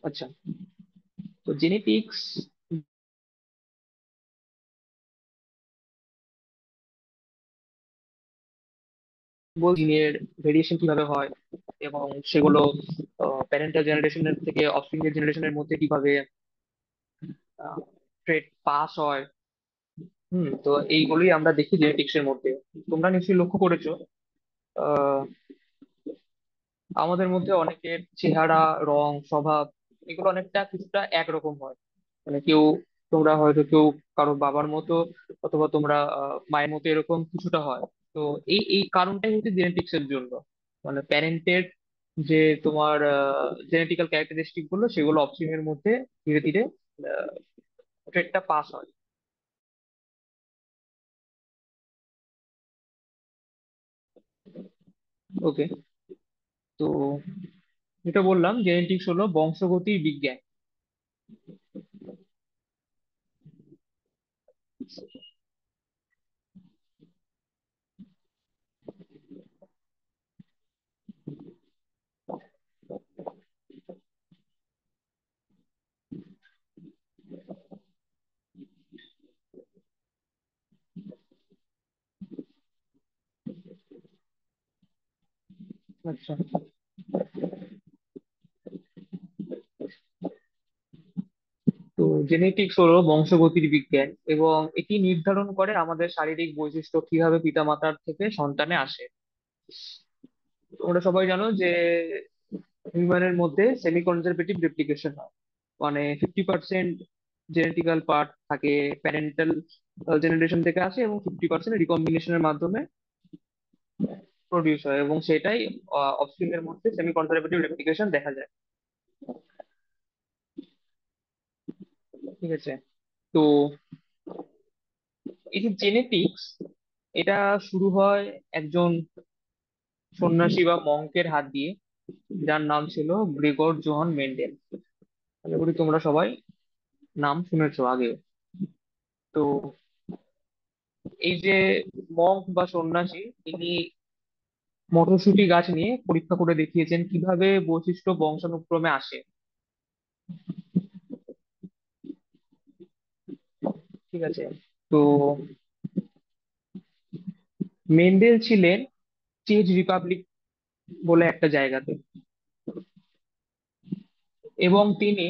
আচ্ছা, তো জেনেটিক্স জিনের ভেরিয়েশন কিভাবে হয় এবং সেগুলো প্যারেন্টাল জেনারেশনের থেকে অফস্প্রিং জেনারেশনের মধ্যে কিভাবে ট্রেড পাস হয়। তো এইগুলোই আমরা দেখি জেনেটিক্স এর মধ্যে। তোমরা নিশ্চয়ই লক্ষ্য করেছো, আহ, আমাদের মধ্যে অনেকের চেহারা, রং, স্বভাব এগুলো অনেকটা কিছুটা একরকম হয়। মানে কেউ, তোমরা হয়তো কেউ কারো বাবার মতো, অথবা তোমরা মায়ের মতো এরকম কিছুটা হয়। তো এই কারণটাই হচ্ছে জেনেটিক্স এর জন্য। মানে প্যারেন্টের যে তোমার জেনেটিক্যাল ক্যারেক্টারিস্টিক গুলো, সেগুলো অপশন এর মধ্যে ধীরে ধীরে ট্রেডটা পাস হয়। ওকে, তো যেটা বললাম, জেনেটিক্স হলো বংশগতির বিজ্ঞান। আচ্ছা, তো জেনেটিক্স হলো বংশগতির বিজ্ঞান এবং এটি নির্ধারণ করে আমাদের শারীরিক বৈশিষ্ট্য কিভাবে পিতামাতার থেকে সন্তানে আসে। তোমরা সবাই জানো যে হিউম্যানের মধ্যে সেমি কনজারভেটিভ রেপ্লিকেশন হয়। মানে 50% জেনেটিক্যাল পার্ট থাকে প্যারেন্টাল জেনারেশন থেকে আসে, এবং 50% রিকম্বিনেশনের মাধ্যমে প্রডিউস হয়, এবং সেটাই অফস্প্রিং এর মধ্যে সেমি কনজারভেটিভ রেপ্লিকেশন দেখা যায়। ঠিক আছে, তো এই যে জেনেটিক্স, এটা শুরু হয় একজন সন্ন্যাসী বা মঙ্কের হাত দিয়ে, যার নাম ছিল গ্রেগর জোহান মেন্ডেল। আশা করি তোমরা সবাই নাম শুনেছো আগে। তো এই যে মঙ্ক বা সন্ন্যাসী, তিনি মটরশুঁটি গাছ নিয়ে পরীক্ষা করে দেখিয়েছেন কিভাবে বৈশিষ্ট্য বংশানুক্রমে আসে। ঠিক আছে, তো মেন্ডেল ছিলেন চেজ রিপাবলিক বলে একটা জায়গাতে, এবং তিনি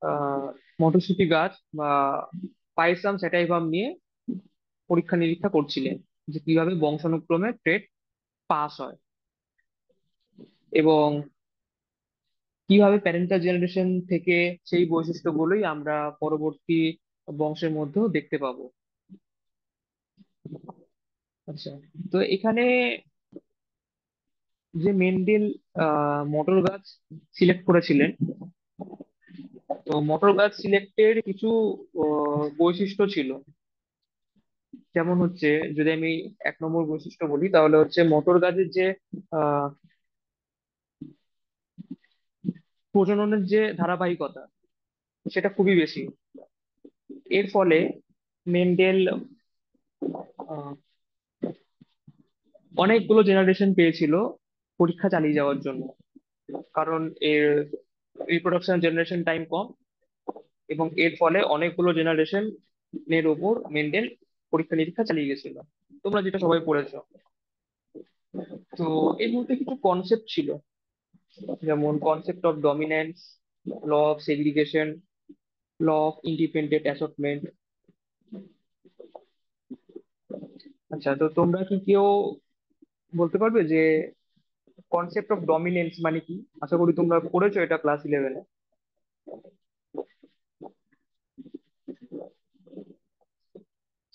আহ মটরশুঁটি গাছ বা পাইসাম স্যাটাইভাম নিয়ে পরীক্ষা নিরীক্ষা করছিলেন যে কিভাবে বংশানুক্রমে ট্রেড পাস হয়, এবং কিভাবে প্যারেন্টাল জেনারেশন থেকে সেই বৈশিষ্ট্যগুলোই আমরা পরবর্তী বংশের মধ্যেও দেখতে পাবো। আচ্ছা, তো এখানে যে মেন্ডেল মটর গাছ সিলেক্ট করেছিলেন, তো মটর গাছ সিলেক্টের কিছু বৈশিষ্ট্য ছিল। যেমন হচ্ছে, যদি আমি 1 নম্বর বৈশিষ্ট্য বলি, তাহলে হচ্ছে মটর গাছের যে আহ, প্রজননের যে ধারাবাহিকতা, সেটা খুবই বেশি। এর ফলে মেন্ডেল আহ, অনেকগুলো জেনারেশন পেয়েছিল পরীক্ষা চালিয়ে যাওয়ার জন্য, কারণ এর রিপ্রোডাকশন জেনারেশন টাইম কম, এবং এর ফলে অনেকগুলো জেনারেশন এর উপর মেন্ডেল পরীক্ষা নিরীক্ষা চালিয়ে গেছিল। তোমরা যেটা সবাই পড়েছো। তো এর মধ্যে কিছু কনসেপ্ট ছিল, যেমন concept of dominance, law of segregation, law of independent assortment. আচ্ছা, তো তোমরা কি কেউ বলতে পারবে যে কনসেপ্ট অফ ডমিনেন্স মানে কি? আশা করি তোমরা পড়েছো এটা ক্লাস 11-এ।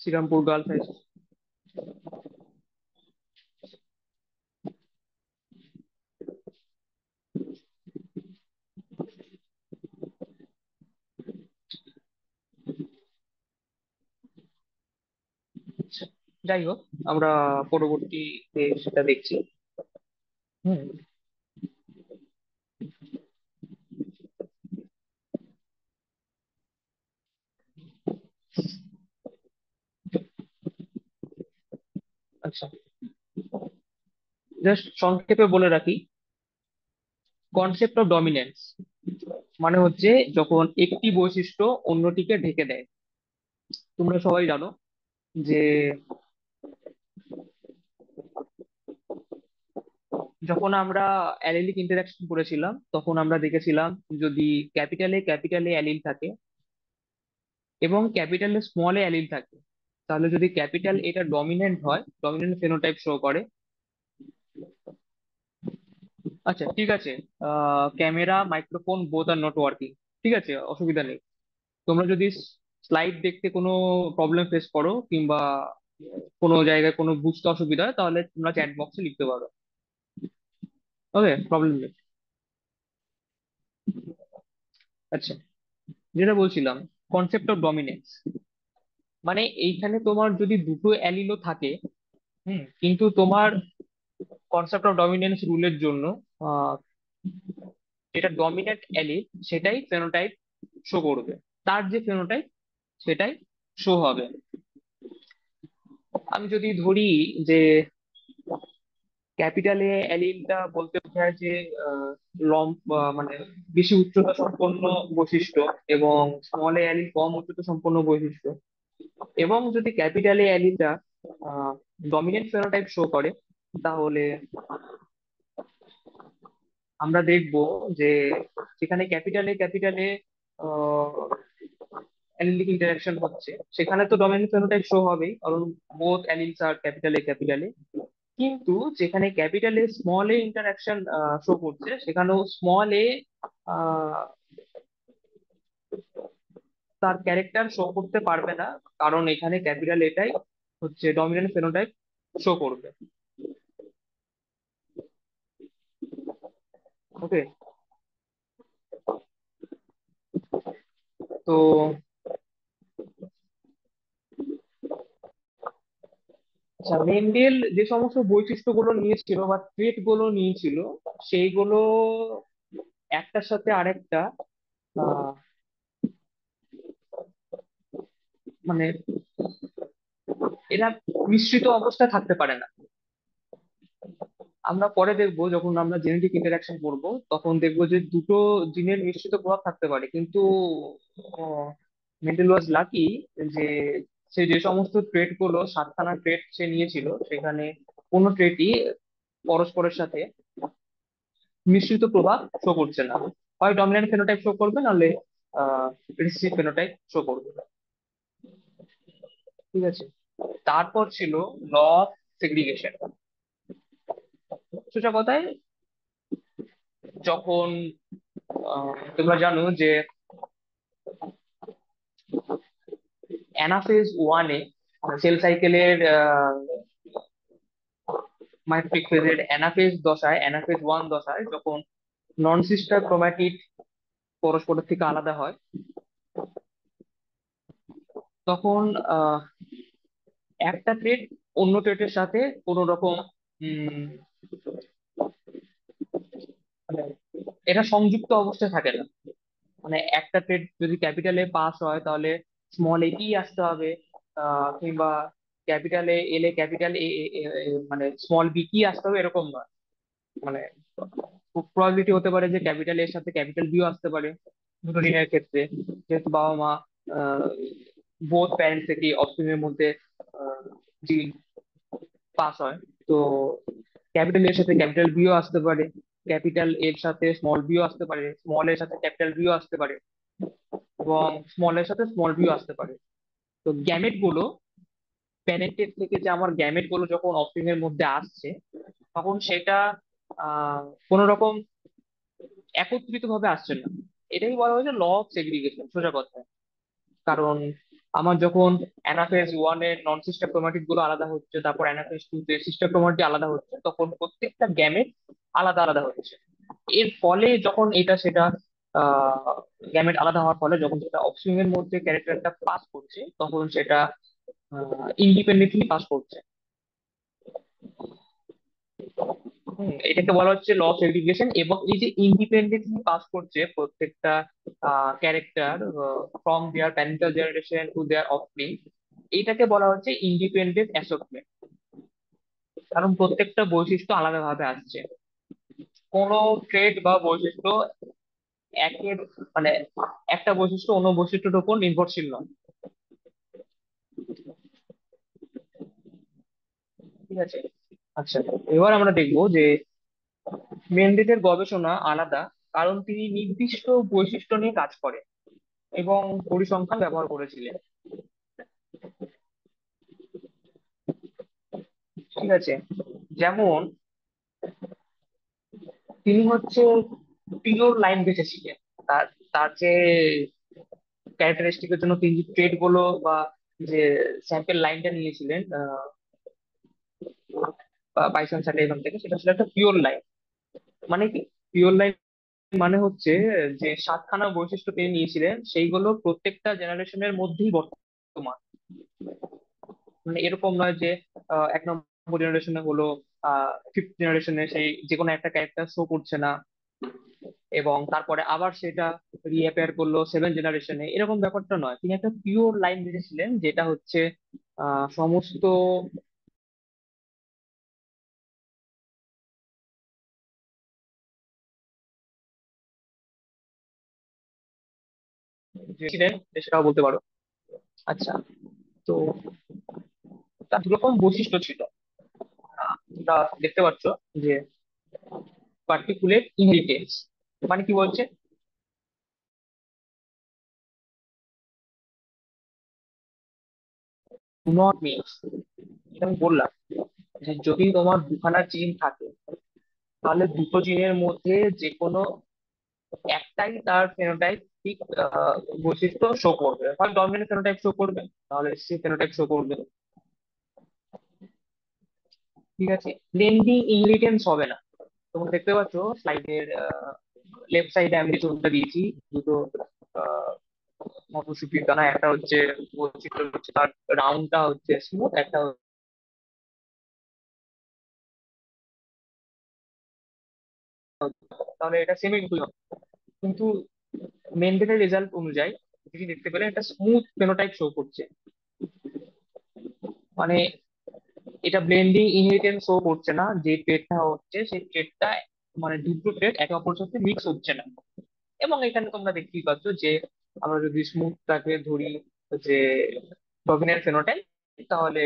Serampore girls high school. আচ্ছা, যাই হোক, আমরা পরবর্তীতে সেটা দেখছি। হুম, আচ্ছা, জাস্ট সংক্ষেপে বলে রাখি, কনসেপ্ট অফ ডমিনেন্স মানে হচ্ছে যখন একটি বৈশিষ্ট্য অন্যটিকে ঢেকে দেয়। তোমরা সবাই জানো যে যখন আমরা অ্যালিলিক ইন্টারাকশন করেছিলাম তখন আমরা দেখেছিলাম যদি ক্যাপিটালে অ্যালিল থাকে এবং ক্যাপিটালে স্মলে অ্যালিল থাকে, তাহলে যদি ক্যাপিটাল এটা ডমিনেন্ট হয়, ডমিনেন্ট ফেনোটাইপ শো করে। আচ্ছা ঠিক আছে, camera microphone both are not working, ঠিক আছে, অসুবিধা নেই। তোমরা যদি স্লাইড দেখতে কোনো প্রবলেম ফেস করো কিংবা কোনো জায়গায় কোনো বুঝতে অসুবিধা হয় তাহলে তোমরা চ্যাট বক্সে লিখতে পারো। ওকে, প্রবলেম নেই। আচ্ছা, যেটা বলছিলাম, কনসেপ্ট অফ ডমিনেন্স মানে এইখানে তোমার যদি দুটো অ্যালিলও থাকে, কিন্তু তোমার কনসেপ্ট অফ ডমিনেন্স রুলের জন্য আহ, যেটা ডমিনেন্ট অ্যালিল সেটাই ফেনোটাইপ শো করবে, তার যে ফেনোটাইপ সেটাই শো হবে। আমি যদি ধরি যে ক্যাপিটালে অ্যালিলটা বলতে বোঝায় যে লম্ব মানে বেশি উচ্চতা সম্পন্ন বৈশিষ্ট্য এবং স্মলে অ্যালিল কম উচ্চতা সম্পন্ন বৈশিষ্ট্য, এবং যদি ক্যাপিটালে অ্যালিলটা ডমিনেন্ট ফেনোটাইপ শো করে, তাহলে আমরা দেখব যে যেখানে ক্যাপিটালে অ্যালিলিক ইন্টারাকশন হচ্ছে সেখানে তো ডমিনেন্ট ফেনোটাইপ শো হবেই, কারণ বোথ অ্যালিলস আর ক্যাপিটালে। কিন্তু যেখানে ক্যাপিটালে স্মল এ ইন্টারাকশন শো করছে সেখানেও স্মল এ তার ক্যারেক্টার শো করতে পারবে না, কারণ এখানে ক্যাপিটাল এটাই হচ্ছে ডমিনেন্ট ফেনোটাইপ শো করবে। ওকে, তো আচ্ছা, মেন্ডেল যে সমস্ত বৈশিষ্ট্যগুলো নিয়েছিল বা ট্রেট গুলো নিয়েছিল সেইগুলো একটার সাথে আরেকটা আহ, মানে এরা মিশ্রিত অবস্থায় থাকতে পারে না। আমরা পরে দেখবো যখন আমরা জেনেটিক ইন্টারাকশন করবো তখন দেখবো যে দুটো জিনের মিশ্রিত প্রভাব থাকতে পারে, কিন্তু মেন্ডেল ওয়াজ লাকি যে সে যে সমস্ত ট্রেড গুলো 7খানা ট্রেড সে নিয়েছিল সেখানে কোনো ট্রেডই পরস্পরের সাথে মিশ্রিত প্রভাব শো করছে না, হয় ডমিন্যান্ট ফেনোটাইপ শো করবে নাহলে রিসিসিভ ফেনোটাইপ শো করবে। ঠিক আছে, তারপর ছিল ল অফ সেগ্রিগেশন। সোজা কথায় যখন তোমরা জানো যে অ্যানাফেজ ওয়ানে সেল সাইকেলের মাইটোটিক ফেজের অ্যানাফেজ ওয়ান দশায় যখন নন সিস্টার ক্রোমাটিড পরস্পরের থেকে আলাদা হয়, তখন আহ, একটা ট্রেড অন্য ট্রেডের সাথে কোনো রকম উম, মানে এটা সংযুক্ত অবস্থায় থাকে না। মানে একটা ট্রেড যদি ক্যাপিটালে পাস হয় তাহলে স্মল এ টি আসতে হবে, কিংবা ক্যাপিটালে এলে ক্যাপিটাল মানে স্মল বি কি আসতে হবে এরকম নয়। মানে প্রবাবিলিটি হতে পারে যে ক্যাপিটাল এর সাথে ক্যাপিটাল বিও আসতে পারে দুটো ঋণের ক্ষেত্রে, যেহেতু বাবা মা বোথ প্যারেন্টস থেকে অফস্প্রিং এর মধ্যে জিন পাস হয়। তো ক্যাপিটাল এর সাথে ক্যাপিটাল বিও আসতে পারে, ক্যাপিটাল এর সাথে স্মল বিও আসতে পারে, স্মল এর সাথে ক্যাপিটাল বিও আসতে পারে, এবং স্মল এর সাথে স্মল বিও আসতে পারে। তো গ্যামেট গুলো প্যারেন্টের থেকে যে আমার গ্যামেট গুলো যখন অফস্প্রিং এর মধ্যে আসছে তখন সেটা আহ কোন রকম একত্রিত ভাবে আসছে না। এটাই বলা হয়েছে ল অফ সেগ্রিগেশন সোজা কথা। কারণ আমার যখন অ্যানাফেজ ওয়ান এর নন সিস্টার ক্রোমাটিড গুলো আলাদা হচ্ছে, তারপর অ্যানাফেজ টু তে সিস্টার ক্রোমাটিড আলাদা হচ্ছে, তখন প্রত্যেকটা গ্যামেট আলাদা আলাদা হচ্ছে। এর ফলে যখন এটা সেটা গ্যামেট আলাদা হওয়ার ফলে যখন সেটা অফস্প্রিং এর মধ্যে ক্যারেক্টারটা পাস করছে তখন সেটা ইন্ডিপেন্ডেন্টলি পাস করছে। এটাকে বলা হচ্ছে ল অফ সেগ্রিগেশন। এবং এই যে ইন্ডিপেন্ডেন্টলি পাস করছে প্রত্যেকটা character from their parental generation to their offspring, এইটাকে বলা হচ্ছে ইন্ডিপেন্ডেন্ট অ্যাসর্টমেন্ট। কারণ প্রত্যেকটা বৈশিষ্ট্য আলাদা ভাবে আসছে। কোনো ট্রেড বা বৈশিষ্ট্য একের মানে একটা বৈশিষ্ট্য অন্য বৈশিষ্ট্যের উপর নির্ভরশীল নয়। ঠিক আছে। আচ্ছা, এবার আমরা দেখবো যে মেন্ডেলের গবেষণা আলাদা, কারণ তিনি নির্দিষ্ট বৈশিষ্ট্য নিয়ে কাজ করেন এবং পরিসংখ্যান ব্যবহার করেছিলেন। ঠিক আছে। যেমন তিনি হচ্ছে পিওর লাইন বেঁচেছিলেন। তার তার যে ক্যারেক্টারিস্টিকের জন্য তিনি যে ট্রেড গুলো বা যে স্যাম্পল লাইনটা নিয়েছিলেন বাইসন স্যাটেলাইট থেকে, সেটা ছিল একটা পিওর লাইন। মানে কি পিওর লাইন? মানে হচ্ছে যে সাতখানা বৈশিষ্ট্য তিনি নিয়েছিলেন, সেইগুলো প্রত্যেকটা জেনারেশনের মধ্যেই বর্তমান। মানে এরকম নয় যে এক নম্বর জেনারেশনে হলো, ফিফথ জেনারেশনে সেই যে কোনো একটা ক্যারেক্টার শো করছে না, এবং তারপরে আবার সেটা রিঅ্যাপিয়ার করলো সেভেন জেনারেশনে, এরকম ব্যাপারটা নয়। তিনি একটা পিওর লাইন দিয়েছিলেন, যেটা হচ্ছে সমস্ত যে ছিলেন সেটাও বলতে পারো। আচ্ছা, তো তার দু রকম বৈশিষ্ট্য ছিল। তোমরা দেখতে পাচ্ছ যে পার্টিকুলেট ইনহেরিটেন্স মানে কি বলছে? Not mix. এটা আমি বললাম যে যদি তোমার দুখানা জিন থাকে, তাহলে দুটো জিনের মধ্যে যে কোনো একটাই তার ফেনোটাইপিক বৈশিষ্ট্য শো করবে, হয় ডমিনেন্ট ফেনোটাইপ শো করবে, তাহলে সে ফেনোটাইপ শো করবে। ঠিক আছে। ব্লেন্ডিং ইনহেরিটেন্স হবে না। তোমরা দেখতে পাচ্ছ স্লাইডের লেফট সাইডে আমি যে ছবিটা দিয়েছি, দুটো আহ মটরশুটির দানা, একটা হচ্ছে বৈশিষ্ট্য হচ্ছে তার রাউন্ডটা হচ্ছে স্মুথ, একটা তাহলে এটা সেমি ইকুইভ্যালেন্ট। কিন্তু মেন্ডেলের রেজাল্ট অনুযায়ী তুমি দেখতে পেলে একটা স্মুথ ফেনোটাইপ শো করছে। মানে এটা ব্লেন্ডিং ইনহেরিটেন্স শো করছে না, যে ট্রেডটা হচ্ছে সেই ট্রেডটা মানে দুটো ট্রেড একে অপরের সাথে মিক্স হচ্ছে না। এবং এখানে তোমরা দেখতেই পাচ্ছ যে আমরা যদি স্মুথটাকে ধরি যে ডমিনেন্ট ফেনোটাইপ, তাহলে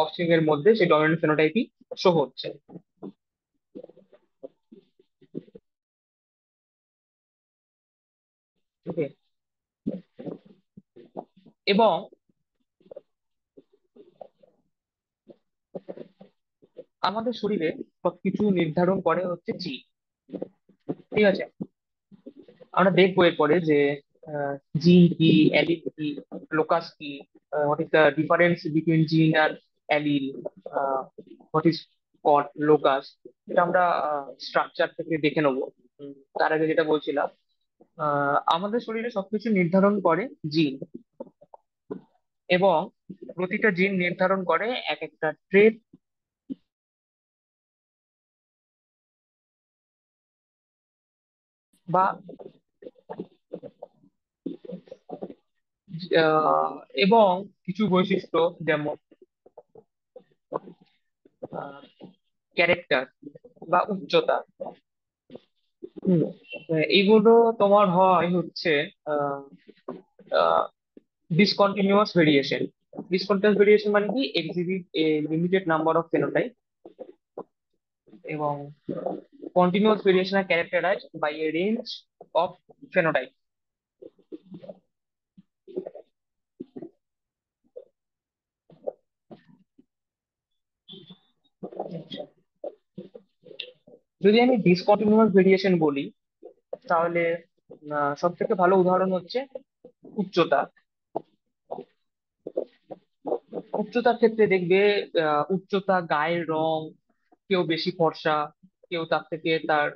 অফস্প্রিং এর মধ্যে সেই ডমিনেন্ট ফেনোটাইপই শো হচ্ছে। ওকে। এবং আমাদের শরীরে সবকিছু নির্ধারণ করে হচ্ছে জিন। ঠিক আছে। আমরা দেখবো এরপরে যে জিন কি, অ্যালিল কি, লোকাস কি, what is the difference between gene আর allele, what is cot locus, এটা আমরা স্ট্রাকচার থেকে দেখে নেবো। তার আগে যেটা বলছিলাম, আমাদের শরীরে সবকিছু নির্ধারণ করে জিন, এবং প্রতিটা জিন নির্ধারণ করে এক একটা ট্রেট বা আহ, এবং কিছু বৈশিষ্ট্য, যেমন ক্যারেক্টার বা উচ্চতা। হুম, এইগুলো তোমার হয় হচ্ছে ডিসকন্টিনিউয়াস ভেরিয়েশন। ডিসকন্টিনিউয়াস ভেরিয়েশন মানে কি exhibit a limited number of phenotype, এবং continuous variation are characterized by a range of phenotype. যদি আমি ডিসকন্টিনিউয়াস ভেরিয়েশন বলি, তাহলে সব থেকে ভালো উদাহরণ হচ্ছে উচ্চতা। উচ্চতার ক্ষেত্রে দেখবে উচ্চতা, গায়ের রং, কেউ বেশি ফর্সা, কেউ তার থেকে তার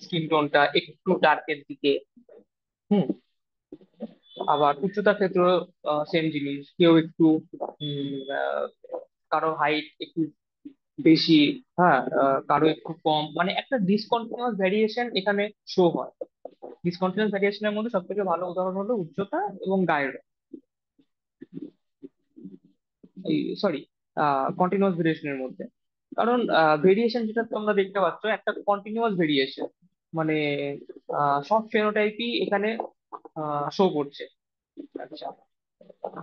স্কিন টোনটা একটু ডার্কের দিকে। হুম। আবার উচ্চতার ক্ষেত্রে সেম জিনিস, কেউ একটু কারো হাইট একটু বেশি, হ্যাঁ, কারো একটু কম, মানে একটা ডিসকন্টিনিউয়াস ভ্যারিয়েশন এখানে শো হয়। ডিসকন্টিনিউয়াস ভ্যারিয়েশনের মধ্যে সব থেকে ভালো উদাহরণ হলো উচ্চতা এবং গায়ের রং। এই সরি, কন্টিনিউয়াস ভেরিয়েশনের মধ্যে। কারণ ভেরিয়েশন যেটা তোমরা দেখতে পাচ্ছ একটা কন্টিনিউয়াস ভেরিয়েশন, মানে সব ফেনোটাইপই এখানে শো করছে। আচ্ছা,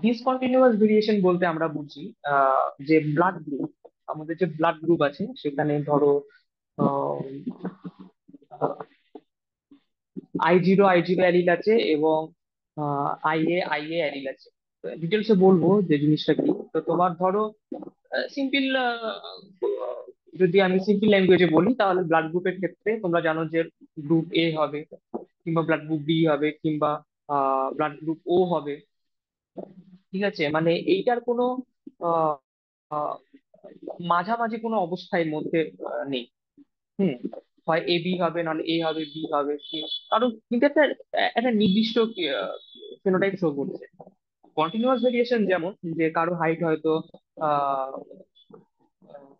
ডিসকন্টিনিউয়াস ভেরিয়েশন বলতে আমরা বুঝি যে ব্লাড গ্রুপ, আমাদের যে ব্লাড গ্রুপ আছে সেখানে ধরো I0 অ্যালিল আছে এবং IA অ্যালিল আছে। ডিটেলসে বলবো যে জিনিসটা কি। তো তোমার ধরো সিম্পল, যদি আমি সিম্পল ল্যাঙ্গুয়েজে বলি তাহলে ব্লাড গ্রুপের ক্ষেত্রে তোমরা জানো যে গ্রুপ এ হবে, কিংবা ব্লাড গ্রুপ বি হবে, কিংবা ব্লাড গ্রুপ ও হবে। ঠিক আছে, মানে এইটার কোনো আহ, আহ, মাঝামাঝি কোনো অবস্থায় মধ্যে নেই। হুম, হয় এ বি হবে, নাহলে এ হবে, বি হবে, সি। কারণ কিন্তু একটা একটা নির্দিষ্ট ফিনোটাইপ শো করছে। কন্টিনিউয়াস ভেরিয়েশন যেমন যে কারো হাইট হয়তো আহ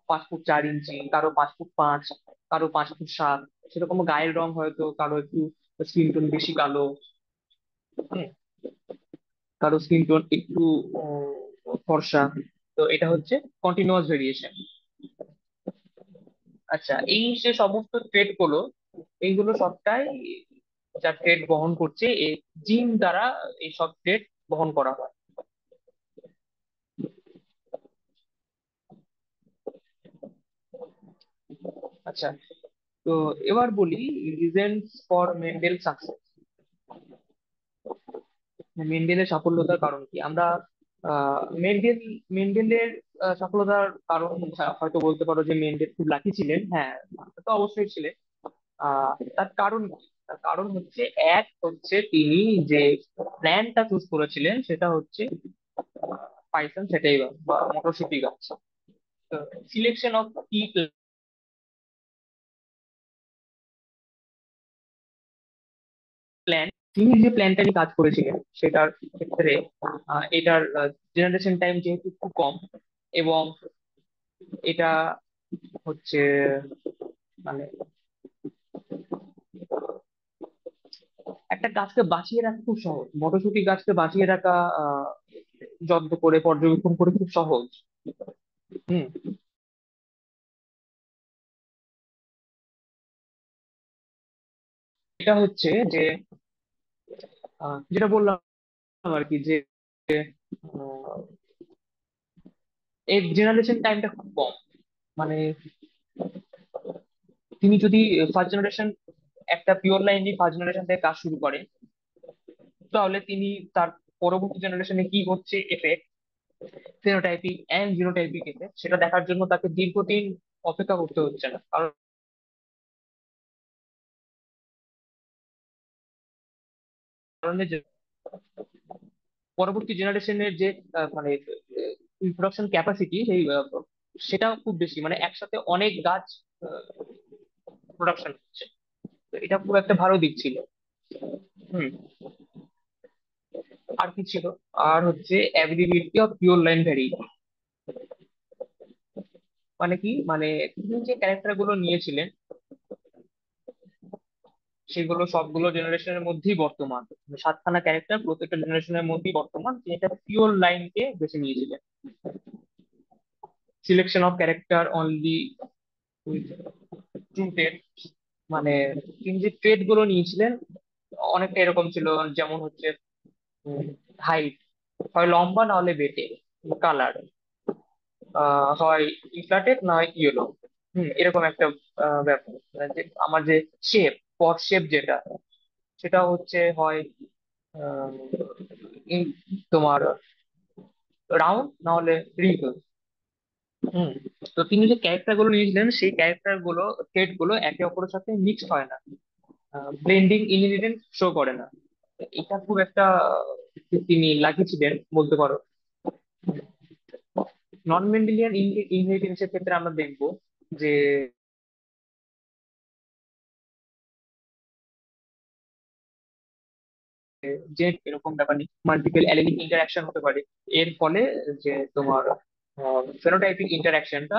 5 ফুট 4 ইঞ্চি, কারো 5 ফুট 5, কারো 5 ফুট 7। সেরকম গায়ের রং হয়তো কারো একটু স্কিন টোন বেশি কালো, হুম, কারো স্কিন টোন একটু ফর্সা। তো এটা হচ্ছে কন্টিনিউয়াস ভেরিয়েশন। আচ্ছা, এই যে সমস্ত ট্রেড গুলো, এইগুলো সবটাই যা ট্রেড বহন করছে এই জিন দ্বারা এই সব ট্রেড বহন করা হয়। আচ্ছা, তো এবার বলি রিজনস ফর মেন্ডেল সাকসেস। মেন্ডেলের সফলতার কারণ কি আমরা মেন্ডেলের সফলতার কারণ হয়তো বলতে পারো যে মেন্ডেল খুব লাকি ছিলেন। হ্যাঁ, তা তো অবশ্যই ছিলেন। তার কারণ কি? তার কারণ হচ্ছে, এক হচ্ছে তিনি যে প্ল্যানটা চুজ করেছিলেন সেটা হচ্ছে পাইথন, সেটাই বা মটরশুটি গাছ। সিলেকশন অফ কি প্ল্যান, তিনি যে প্ল্যানটা নিয়ে কাজ করেছিলেন সেটার ক্ষেত্রে এটার জেনারেশন টাইম যেহেতু খুব কম, এবং এটা হচ্ছে মানে একটা গাছকে বাঁচিয়ে রাখা খুব সহজ, মটরশুঁটি গাছকে বাঁচিয়ে রাখা যত্ন করে পর্যবেক্ষণ করে খুব সহজ। হুম, এটা হচ্ছে যে যেটা বললাম আর কি, যে আহ, এর জেনারেশন টাইমটা খুব কম। মানে তিনি যদি ফার্স্ট জেনারেশন, একটা পিওর লাইন দিয়ে ফার্স্ট জেনারেশন থেকে কাজ শুরু করেন, তাহলে তিনি তার পরবর্তী জেনারেশনে কি হচ্ছে effect, phenotypic and genotypic effect, সেটা দেখার জন্য তাকে দীর্ঘদিন অপেক্ষা করতে হচ্ছে না। কারণ যে পরবর্তী জেনারেশনের যে মানে প্রোডাকশন ক্যাপাসিটি, সেই সেটা খুব বেশি, মানে একসাথে অনেক গাছ প্রোডাকশন হচ্ছে। তো এটা খুব একটা ভালো দিক ছিল। হুম, আর কি ছিল? আর হচ্ছে availability of pure line variety. মানে কি, মানে তিনি যে ক্যারেক্টার গুলো নিয়েছিলেন সেগুলো সবগুলো জেনারেশনের মধ্যেই বর্তমান। মানে 7খানা ক্যারেক্টার প্রত্যেকটা জেনারেশনের মধ্যেই বর্তমান, যেটা পিওর লাইনকে বেছে নিয়েছিলেন। Selection of character only with true TET, মানে তিনি যে ট্রেড গুলো নিয়েছিলেন অনেকটা এরকম ছিল। যেমন হচ্ছে হাইট, হয় লম্বা না হলে বেটে, কালার হয় ইনফ্লাটেড না হয় ইয়েলো। এরকম একটা ব্যাপার। যে আমার যে শেপ, পট শেপ যেটা, সেটা হচ্ছে হয় আহ, তোমার রাউন্ড না হলে রিঙ্কল। হুম, তো তিনি যে ক্যারেক্টার গুলো নিয়েছিলেন সেই ক্যারেক্টার গুলো, ট্রেড গুলো একে অপরের সাথে মিক্সড হয় না, ব্লেন্ডিং ইনহেরিটেন্স শো করে না। এটা খুব একটা তিনি লাগিয়েছিলেন বলতে পারো। নন মেন্ডেলিয়ান ইনহেরিটেন্স এর ক্ষেত্রে আমরা দেখবো যে যে এরকম ব্যাপার নেই, মাল্টিপল অ্যালেনিক ইন্টারাকশন হতে পারে। এর ফলে যে তোমার ফেনোটাইপিক ইন্টারাকশনটা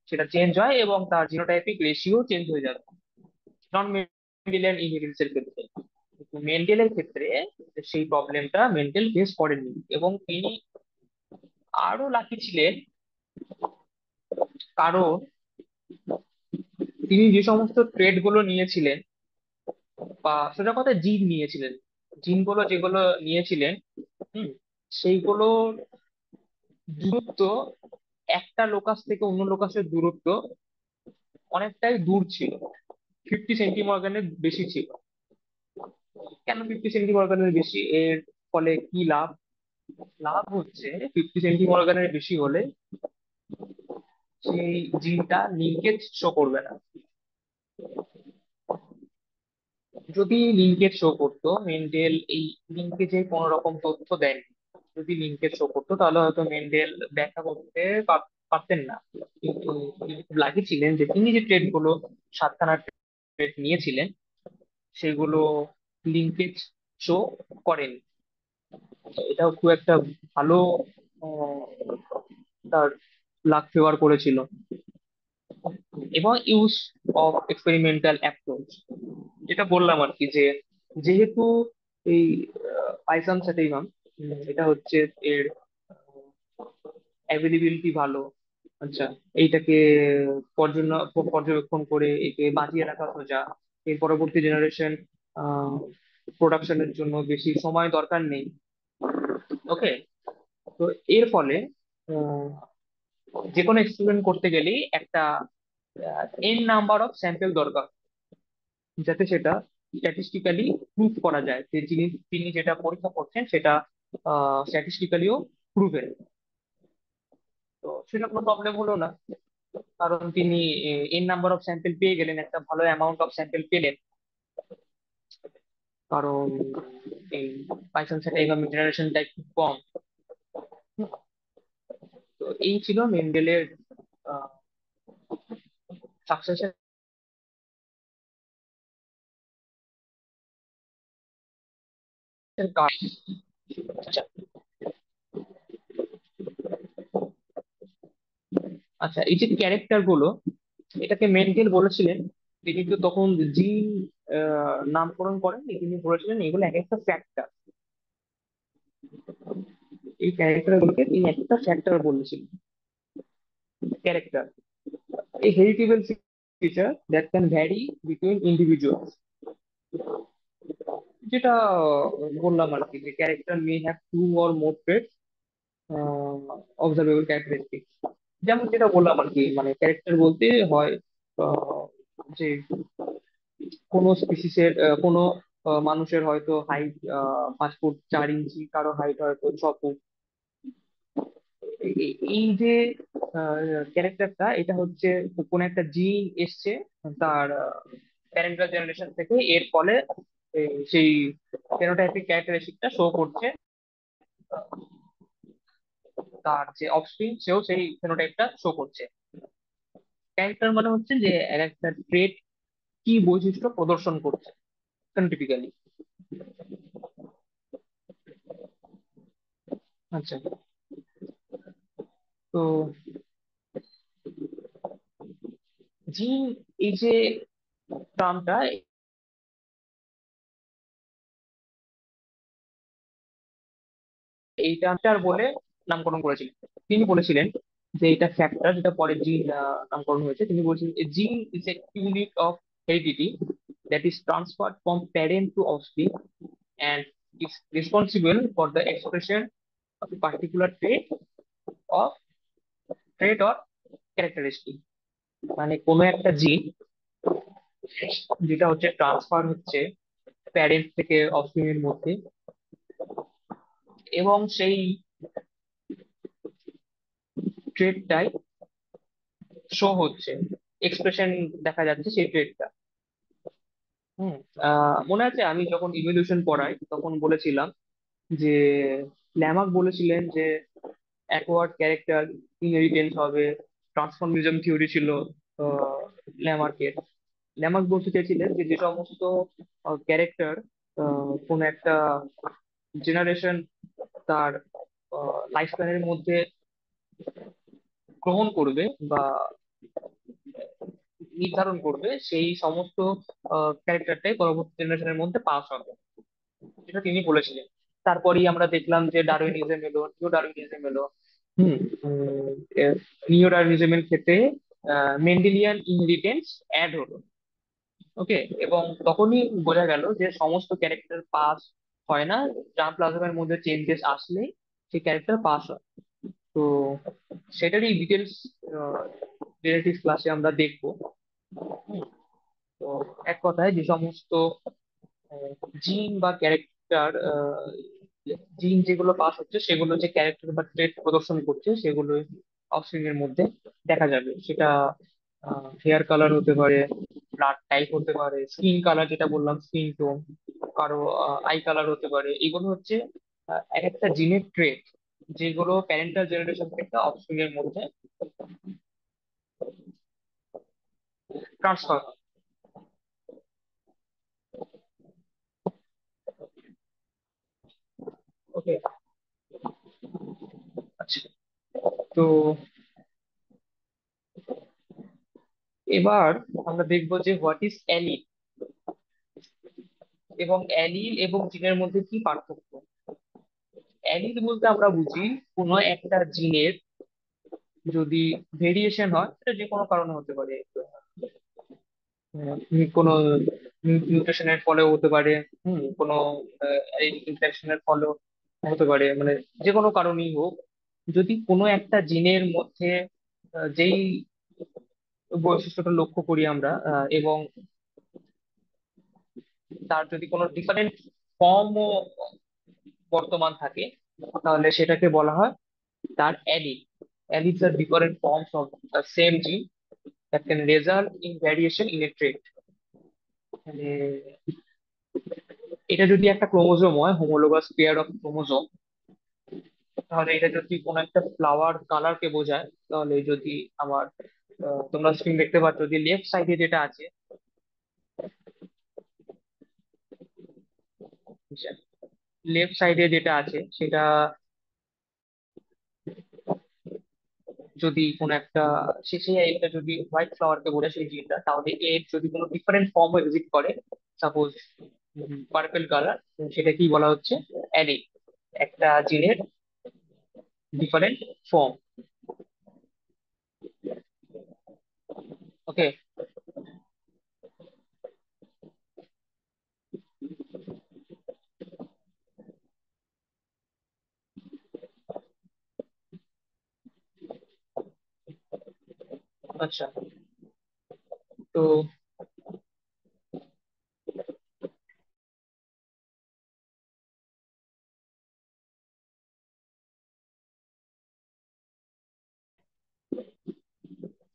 সেটা চেঞ্জ হয় এবং তার জিনোটাইপিক রেশিও চেঞ্জ হয়ে যাবে নন মেন্ডেলিয়ান ইনহেরিটেন্স এর ক্ষেত্রে। কিন্তু মেন্ডেলের ক্ষেত্রে সেই প্রবলেমটা মেন্ডেল ফেস করেননি, এবং তিনি আরো লাকি ছিলেন কারণ তিনি যে সমস্ত ট্রেড গুলো নিয়েছিলেন, বা সোজা কথা জিন নিয়েছিলেন, জিনগুলো যেগুলো নিয়েছিলেন, হুম, সেইগুলো দূরত্ব, একটা লোকাস থেকে অন্য লোকাসের দূরত্ব অনেকটাই দূর ছিল, 50 সেন্টিমর্গানের বেশি ছিল। কেন 50 সেন্টিমর্গানের বেশি? এর ফলে কি লাভ? লাভ হচ্ছে 50 সেন্টিমর্গানের বেশি হলে সেই জিনটা লিঙ্কেজ শো করবে না। যদি লিঙ্কেজ শো করতো, মেন্ডেল এই লিঙ্কেজে কোনো রকম তথ্য দেয়নি, যদি লিঙ্কেজ শো করতো তাহলে হয়তো মেন্ডেল ব্যাখ্যা করতে পারতেন না। কিন্তু তিনি খুব লাকি ছিলেন যে তিনি যে ট্রেড গুলো, 7খানা ট্রেড নিয়েছিলেন, সেগুলো লিঙ্কেজ শো করেনি। এটাও খুব একটা ভালো আহ, তার লাক ফেভার করেছিল। এবং ইউজ অফ এক্সপেরিমেন্টাল অ্যাপ্রোচ, যেটা বললাম আর কি, যে যেহেতু এই পাইথন স্যাটিভাম, এটা হচ্ছে এর অ্যাভেলেবিলিটি ভালো। আচ্ছা, এইটাকে পর্যবেক্ষণ করে একে বাঁচিয়ে রাখা সোজা, এর পরবর্তী জেনারেশন প্রোডাকশনের জন্য বেশি সময় দরকার নেই। ওকে, তো এর ফলে আহ, যে কোনো এক্সপেরিমেন্ট করতে গেলেই একটা এন নাম্বার অফ স্যাম্পল দরকার, যাতে সেটা স্ট্যাটিস্টিক্যালি প্রুভ করা যায় যে তিনি যেটা পরীক্ষা করছেন সেটা স্ট্যাটিস্টিক্যালিও প্রুভেন। তো সেটা কোনো প্রবলেম হলো না, কারণ তিনি এন নাম্বার অফ স্যাম্পল পেয়ে গেলেন, একটা ভালো অ্যামাউন্ট অফ স্যাম্পল পেলেন। কারণ এই পাইথন সেটা এইভাবে জেনারেশনটা একটু কম। তো এই ছিল মেন্ডেলের সাকসেসের কারণ। আচ্ছা, আচ্ছা, এই যে ক্যারেক্টার গুলো, এটাকে মেন্ডেল বলেছিলেন, তিনি তো তখন জিন নামকরণ করেননি, তিনি বলেছিলেন এগুলো এক একটা ফ্যাক্টর। এই ক্যারেক্টার গুলোকে তিনি একটা ফ্যাক্টর বলেছিলেন, character, a heritable feature that can vary between individuals, যেটা বললাম আর কি, যে character may have to or more traits, observable characteristic. যেমন যেটা বললাম আর কি, মানে ক্যারেক্টার বলতে হয় আহ, যে কোনো স্পিসিসের, কোনো মানুষের হয়তো হাইট 5 ফুট 4 ইঞ্চি, কারো হাইট হয়তো 6 ফুট। এই যে ক্যারেক্টারটা, এটা হচ্ছে কোন একটা জিন এসছে তার প্যারেন্টাল জেনারেশন থেকে, এর ফলে সেই ফেনোটাইপিক ক্যারেক্টারিস্টিকটা শো করছে। তার যে অফস্প্রিং সেও সেই ফেনোটাইপটা শো করছে। ক্যারেক্টার মানে হচ্ছে যে এক একটা ট্রেট কি বৈশিষ্ট্য প্রদর্শন করছে টিপিক্যালি। আচ্ছা, তো জিন, এই যে টার্মটা, এই টার্মটার বলে নামকরণ করেছিলেন। তিনি বলেছিলেন যে এটা ফ্যাক্টর, যেটা পরে জিন নামকরণ হয়েছে। তিনি বলেছিলেন জিন is a unit of heredity that is transferred from parent to offspring and is responsible for the expression of a particular of trait or characteristic। মানে কোনো একটা জিন যেটা হচ্ছে ট্রান্সফার হচ্ছে প্যারেন্ট থেকে অফস্প্রিং এর মধ্যে, এবং সেই ট্রেটটাই শো হচ্ছে, এক্সপ্রেশন দেখা যাচ্ছে সেই ট্রেটটা। হুম, মনে আছে আমি যখন ইভলিউশন পড়াই তখন বলেছিলাম যে ল্যামার্ক বলেছিলেন যে অ্যাকোয়ার্ড ক্যারেক্টার ইনহেরিটেন্স হবে, ট্রান্সফর্মিজম থিওরি ছিল আহ, ল্যামার্কের। ল্যামার্ক বলতে চাইছিলেন যে যে সমস্ত ক্যারেক্টার কোন একটা জেনারেশন তার লাইফ স্প্যানের মধ্যে গ্রহণ করবে বা নির্ধারণ করবে, সেই সমস্ত ক্যারেক্টারটাই পরবর্তী জেনারেশনের মধ্যে পাস হবে, যেটা তিনি বলেছিলেন। তারপরেই আমরা দেখলাম যে ডারউইনিজম এলো, নিও ডারউইনিজম এলো। হুম, নিও ডারউইনিজমের ক্ষেত্রে মেন্ডেলিয়ান ইনহেরিটেন্স অ্যাড হলো। ওকে, এবং তখনই বোঝা গেল যে সমস্ত ক্যারেক্টার পাস হয় না, জার্ম প্লাজমের মধ্যে চেঞ্জেস আসলেই সেই ক্যারেক্টার পাস হয়। তো সেটারই ডিটেলস জেনেটিক্স ক্লাসে আমরা দেখবো। হুম, তো এক কথায় যে সমস্ত জিন বা ক্যারেক্টার, জিন যেগুলো পাস হচ্ছে সেগুলো যে ক্যারেক্টার বা ট্রেট প্রদর্শন করছে সেগুলো অফস্প্রিং এর মধ্যে দেখা যাবে। সেটা হেয়ার কালার হতে পারে, ব্লাড টাইপ হতে পারে, স্কিন কালার যেটা বললাম স্কিন টোন, কারো আই কালার হতে পারে। এগুলো হচ্ছে এক একটা জিনের ট্রেট যেগুলো প্যারেন্টাল জেনারেশন থেকে অফস্প্রিং এর মধ্যে ট্রান্সফার হয়। ওকে, আচ্ছা। তো এবার আমরা দেখবো যে হোয়াট ইজ অ্যালিল, এবং অ্যালিল এবং জিনের মধ্যে কি পার্থক্য। অ্যালিল বলতে আমরা বুঝি কোনো একটা জিনের যদি ভেরিয়েশন হয়, সেটা যে কোনো কারণে হতে পারে। কোনো মিউটেশনের ফলেও হতে পারে, কোনো ইনফেকশনের ফলেও হতে পারে, মানে যে কোনো কারণেই হোক, যদি কোনো একটা জিনের মধ্যে যেই বৈশিষ্ট্যটা লক্ষ্য করি আমরা, এবং তার যদি কোনো ডিফারেন্ট ফর্মও বর্তমান থাকে, তাহলে সেটাকে বলা হয় তার allele. Alleles are different forms of the same gene that can result in variation in a trait. মানে এটা যদি একটা ক্রোমোজোম হয়, হোমোলোগাস পেয়ার অফ ক্রোমোজোম, তাহলে এটা যদি কোনো একটা ফ্লাওয়ার কালার কে বোঝায়, তাহলে যদি আমার তোমরা স্ক্রিন দেখতে পাচ্ছ যে লেফট সাইডে যেটা আছে, লেফট সাইডে যেটা আছে সেটা যদি কোনো একটা শেষে এটা যদি হোয়াইট ফ্লাওয়ার কে বোঝায় সেই জিনটা, তাহলে এর যদি কোনো ডিফারেন্ট ফর্ম এক্সিস্ট করে, সাপোজ পার্পল কালার, সেটা কি বলা হচ্ছে, অ্যালিল, একটা জিনের ডিফারেন্ট ফর্ম। ওকে, আচ্ছা। তো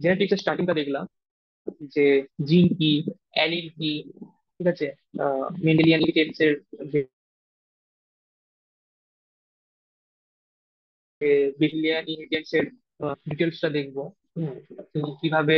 জেনেটিক্সের স্টার্টিংটা দেখলাম, যে জিন কি, অ্যালিল কি, ঠিক আছে, মেন্ডেলিয়ান ইনহেরিটেন্স এর যে মেন্ডেলিয়ান ইনহেরিটেন্স এর ডিটেলসটা দেখবো। হুম, তো কিভাবে